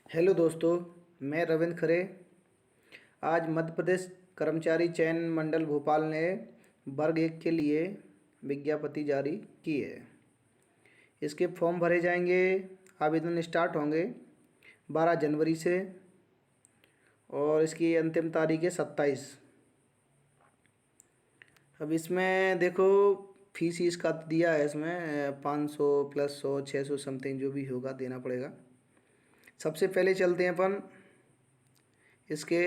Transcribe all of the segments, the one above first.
Hello दोस्तों, मैं रविंद्र खरे। आज मध्य प्रदेश कर्मचारी चयन मंडल भोपाल ने वर्ग 1 के लिए विज्ञप्ति जारी की है। इसके फॉर्म भरे जाएंगे। आवेदन स्टार्ट होंगे 12 जनवरी से और इसकी अंतिम तारीख है 27। अब इसमें देखो, फीस इसका दिया है। इसमें 500 प्लस 100 600 समथिंग जो भी होगा देना पड़ेगा। सबसे पहले चलते हैं अपन इसके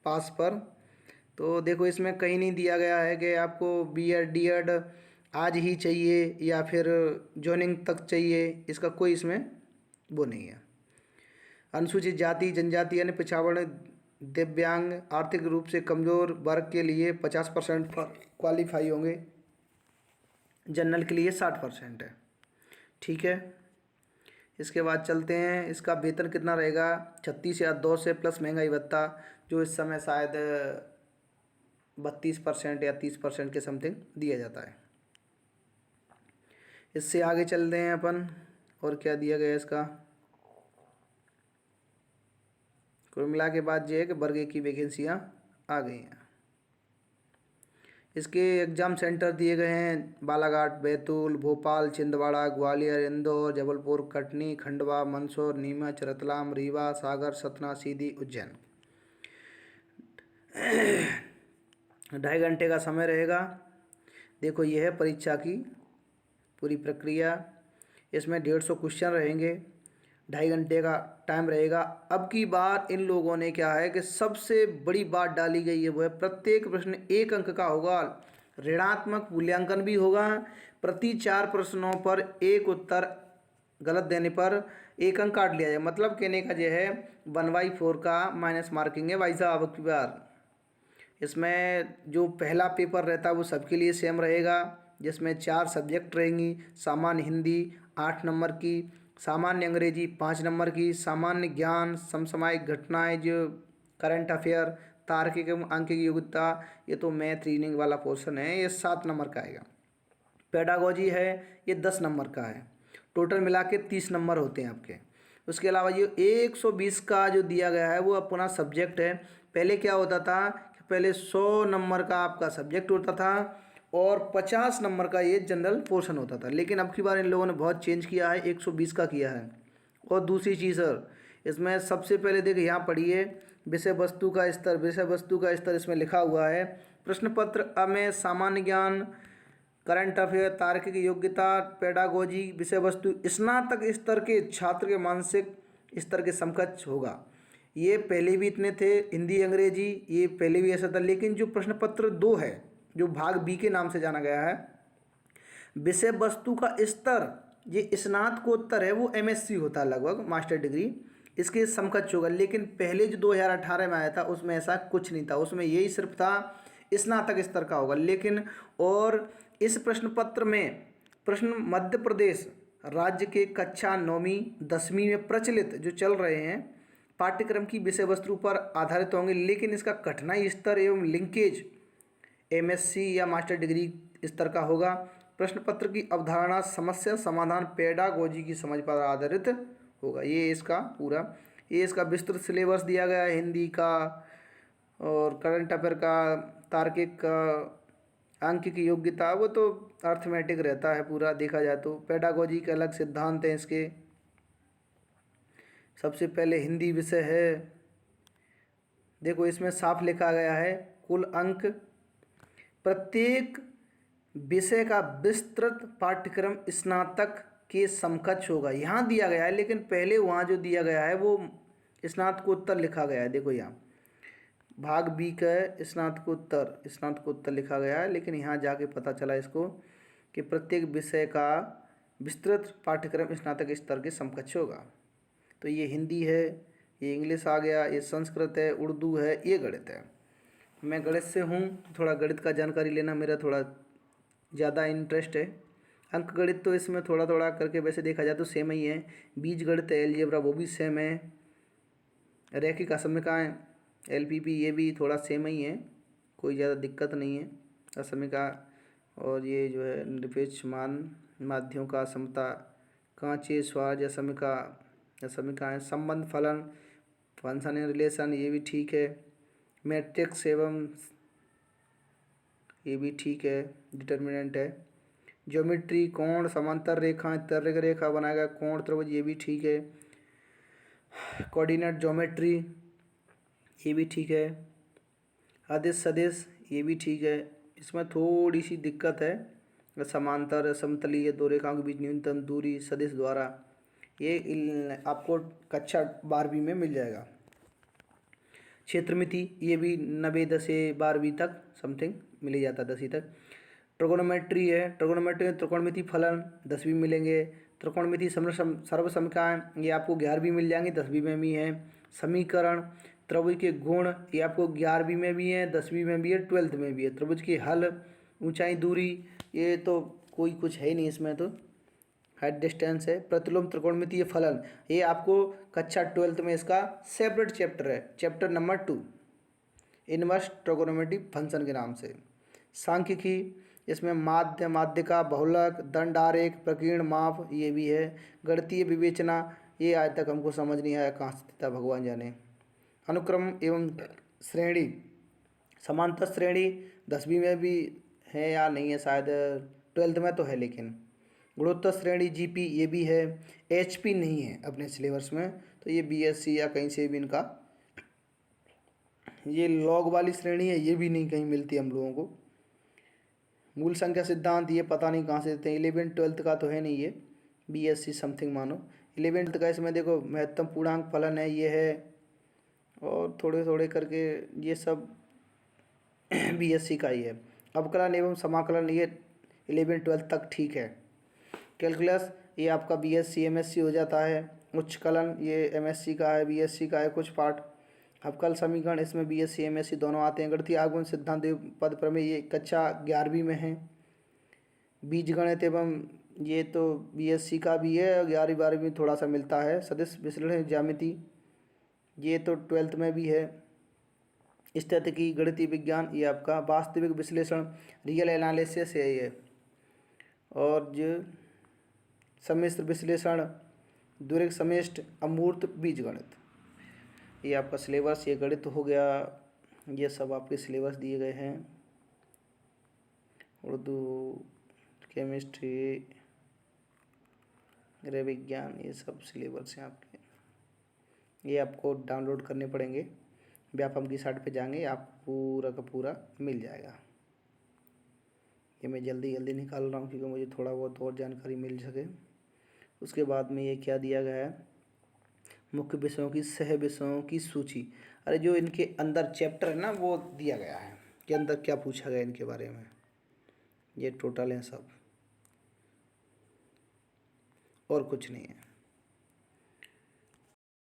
पास पर। तो देखो, इसमें कहीं नहीं दिया गया है कि आपको बीएड डीएड आज ही चाहिए या फिर जॉइनिंग तक चाहिए। इसका कोई इसमें वो नहीं है। अनुसूचित जाति जनजाति यानी पिछड़ा दिव्यांग आर्थिक रूप से कमज़ोर वर्ग के लिए 50% क्वालिफाई होंगे। जनरल के लिए 60% है। ठीक है। इसके बाद चलते हैं, इसका वेतन कितना रहेगा। 36,002 से प्लस महंगाई भत्ता, जो इस समय शायद 32% या 30% के समथिंग दिया जाता है। इससे आगे चलते हैं अपन, और क्या दिया गया इसका। कुल मिला के बाद ये है कि वर्ग 1 की वैकेंसियाँ आ गई हैं। इसके एग्ज़ाम सेंटर दिए गए हैं बालाघाट, बैतूल, भोपाल, छिंदवाड़ा, ग्वालियर, इंदौर, जबलपुर, कटनी, खंडवा, मंदसौर, नीमच, रतलाम, रीवा, सागर, सतना, सीधी, उज्जैन। 2.5 घंटे का समय रहेगा। देखो, यह है परीक्षा की पूरी प्रक्रिया। इसमें 150 क्वेश्चन रहेंगे। 2.5 घंटे का टाइम रहेगा। अब की बार इन लोगों ने क्या है कि सबसे बड़ी बात डाली गई है, वो है प्रत्येक प्रश्न 1 अंक का होगा। ऋणात्मक मूल्यांकन भी होगा। प्रति 4 प्रश्नों पर एक उत्तर गलत देने पर 1 अंक काट लिया जाए। मतलब कहने का यह है 1/4 का माइनस मार्किंग है भाई साहब। अब की बार इसमें जो पहला पेपर रहता है वो सबके लिए सेम रहेगा, जिसमें 4 सब्जेक्ट रहेंगी। सामान्य हिंदी 8 नंबर की, सामान्य अंग्रेजी 5 नंबर की, सामान्य ज्ञान, समसामयिक घटनाएं जो करंट अफेयर, तार्किक एवं अंकिक योग्यता, ये तो मैथ रीजनिंग वाला पोर्शन है, ये 7 नंबर का आएगा। पेडागोजी है, ये 10 नंबर का है। टोटल मिला के 30 नंबर होते हैं आपके। उसके अलावा ये 120 का जो दिया गया है वो अपना सब्जेक्ट है। पहले क्या होता था कि पहले 100 नंबर का आपका सब्जेक्ट होता था और 50 नंबर का ये जनरल पोर्शन होता था। लेकिन अब की बार इन लोगों ने बहुत चेंज किया है, 120 का किया है। और दूसरी चीज़ सर, इसमें सबसे पहले देखिए, यहाँ पढ़िए विषय वस्तु का स्तर। विषय वस्तु का स्तर इसमें लिखा हुआ है। प्रश्न पत्र में सामान्य ज्ञान, करंट अफेयर, तार्किक योग्यता, पेडागोजी, विषय वस्तु स्नातक स्तर के छात्र के मानसिक स्तर के समकक्ष होगा। ये पहले भी इतने थे। हिंदी अंग्रेजी ये पहले भी ऐसा था। लेकिन जो प्रश्न पत्र 2 है, जो भाग बी के नाम से जाना गया है, विषय वस्तु का स्तर ये स्नातकोत्तर है, वो एमएससी होता है लगभग, मास्टर डिग्री, इसके समकक्ष होगा। लेकिन पहले जो 2018 में आया था उसमें ऐसा कुछ नहीं था। उसमें यही सिर्फ था स्नातक स्तर का होगा। लेकिन और इस प्रश्न पत्र में प्रश्न मध्य प्रदेश राज्य के कक्षा 9वीं 10वीं में प्रचलित जो चल रहे हैं पाठ्यक्रम की विषय वस्तु पर आधारित होंगे। लेकिन इसका कठिनाई स्तर एवं लिंकेज एमएससी या मास्टर डिग्री स्तर का होगा। प्रश्न पत्र की अवधारणा, समस्या समाधान, पेडागोजी की समझ पर आधारित होगा। ये इसका विस्तृत सिलेबस दिया गया है। हिंदी का और करंट अफेयर का, तार्किक का, अंक की योग्यता, वो तो अर्थमेटिक रहता है पूरा देखा जाए तो। पेडागोजी के अलग सिद्धांत हैं इसके। सबसे पहले हिंदी विषय है। देखो, इसमें साफ लिखा गया है कुल अंक प्रत्येक विषय का विस्तृत पाठ्यक्रम स्नातक के समकक्ष होगा, यहाँ दिया गया है। लेकिन पहले वहाँ जो दिया गया है वो स्नातकोत्तर लिखा गया है। देखो, यहाँ भाग बी का स्नातकोत्तर लिखा गया है। लेकिन यहाँ जाके पता चला इसको कि प्रत्येक विषय का विस्तृत पाठ्यक्रम स्नातक स्तर के समकक्ष होगा। तो ये हिंदी है, ये इंग्लिश आ गया, ये संस्कृत है, उर्दू है, ये गणित है। मैं गणित से हूँ, थोड़ा गणित का जानकारी लेना मेरा थोड़ा ज़्यादा इंटरेस्ट है। अंक गणित तो इसमें थोड़ा थोड़ा करके वैसे देखा जाए तो सेम ही है। बीज गणित, एलजेब्रा, वो भी सेम है। रैखिक असमीकाएँ, एलपीपी, ये भी थोड़ा सेम ही है, कोई ज़्यादा दिक्कत नहीं है। असमीका और ये जो है निरपेक्ष मान, माध्ययों का समता, कांचे स्वार्ज असमीका, या समीकरण है। संबंध फलन, फंक्शन इन रिलेशन, ये भी ठीक है। मैट्रिक्स एवं, ये भी ठीक है, डिटर्मिनेंट है। ज्योमेट्री, कोण, समांतर रेखा, तर्क रेखा बनाएगा, कोण त्रिभुज, ये भी ठीक है। कोऑर्डिनेट ज्योमेट्री, ये भी ठीक है। अदिश सदिश, ये भी ठीक है। इसमें थोड़ी सी दिक्कत है, समांतर समतलीय दो रेखाओं के बीच न्यूनतम दूरी सदिश द्वारा, ये आपको कक्षा 12वीं में मिल जाएगा। क्षेत्रमिति, ये भी 90 10 से 12वीं तक समथिंग मिल ही जाता है, 10वीं तक। ट्रिगोनोमेट्री है, ट्रिगोनोमेट्री में त्रिकोणमिति फलन 10वीं मिलेंगे। त्रिकोणमिति सर्वसमीकरण, ये आपको 11वीं मिल जाएंगे, 10वीं में भी है। समीकरण, त्रिभुज के गुण, ये आपको 11वीं में भी है, 10वीं में भी है, 12th में भी है। त्रिभुज की हल, ऊंचाई दूरी, ये तो कोई कुछ है ही नहीं इसमें, तो हाइट डिस्टेंस है। प्रतिलोम त्रिकोणमितीय फलन, ये आपको कक्षा 12th में इसका सेपरेट चैप्टर है, chapter number 2, inverse trigonometric function के नाम से। सांख्यिकी, इसमें माध्य, माध्यिका, बहुलक, दंड आरेख, प्रकीर्ण माप, ये भी है। गणितीय विवेचना, ये आज तक हमको समझ नहीं आया कहाँ से था, भगवान जाने। अनुक्रम एवं श्रेणी, समांतर श्रेणी 10वीं में भी है या नहीं है, शायद 12th में तो है, लेकिन गुणोत्तर श्रेणी जीपी, ये भी है। एचपी नहीं है अपने सिलेबस में, तो ये बीएससी या कहीं से भी इनका, ये लॉग वाली श्रेणी है, ये भी नहीं कहीं मिलती हम लोगों को। मूल संख्या सिद्धांत, ये पता नहीं कहाँ से देते हैं। 11 12th का तो है नहीं ये, बीएससी समथिंग मानो। 11th का इसमें देखो महत्तम पूर्णांक फलन है, ये है, और थोड़े थोड़े करके ये सब बीएससी का ही है। अवकलन एवं समाकलन, ये 11 12th तक ठीक है। कैलकुलस, ये आपका बीएससी एमएससी हो जाता है। उच्चकलन, ये एमएससी का है, बीएससी का है कुछ पार्ट। अवकल समीकरण, इसमें बीएससी एमएससी दोनों आते हैं। गणितीय आगमन सिद्धांत पद प्रमेय, ये कक्षा 11वीं में है। बीजगणित एवं, ये तो बीएससी का भी है, 11वीं 12वीं में थोड़ा सा मिलता है। सदिश विश्लेषण ज्यामिति, ये तो 12th में भी है। स्थितिकी, गणितीय विज्ञान, ये आपका वास्तविक विश्लेषण, रियल एनालिसिस है ये। और जो सम्मिश्र विश्लेषण, द्विरेख समिष्ट, अमूर्त, बीजगणित, ये आपका सिलेबस, ये गणित हो गया। ये सब आपके सिलेबस दिए गए हैं। उर्दू, केमिस्ट्री, गृह विज्ञान, ये सब सिलेबस हैं आपके, ये आपको डाउनलोड करने पड़ेंगे। व्यापम की साइट पे जाएंगे, आपको पूरा का पूरा मिल जाएगा। ये मैं जल्दी जल्दी निकाल रहा हूँ क्योंकि मुझे थोड़ा बहुत और जानकारी मिल सके। उसके बाद में ये क्या दिया गया है, मुख्य विषयों की, सह विषयों की सूची। अरे जो इनके अंदर चैप्टर है ना, वो दिया गया है कि अंदर क्या पूछा गया इनके बारे में, ये टोटल है सब, और कुछ नहीं है।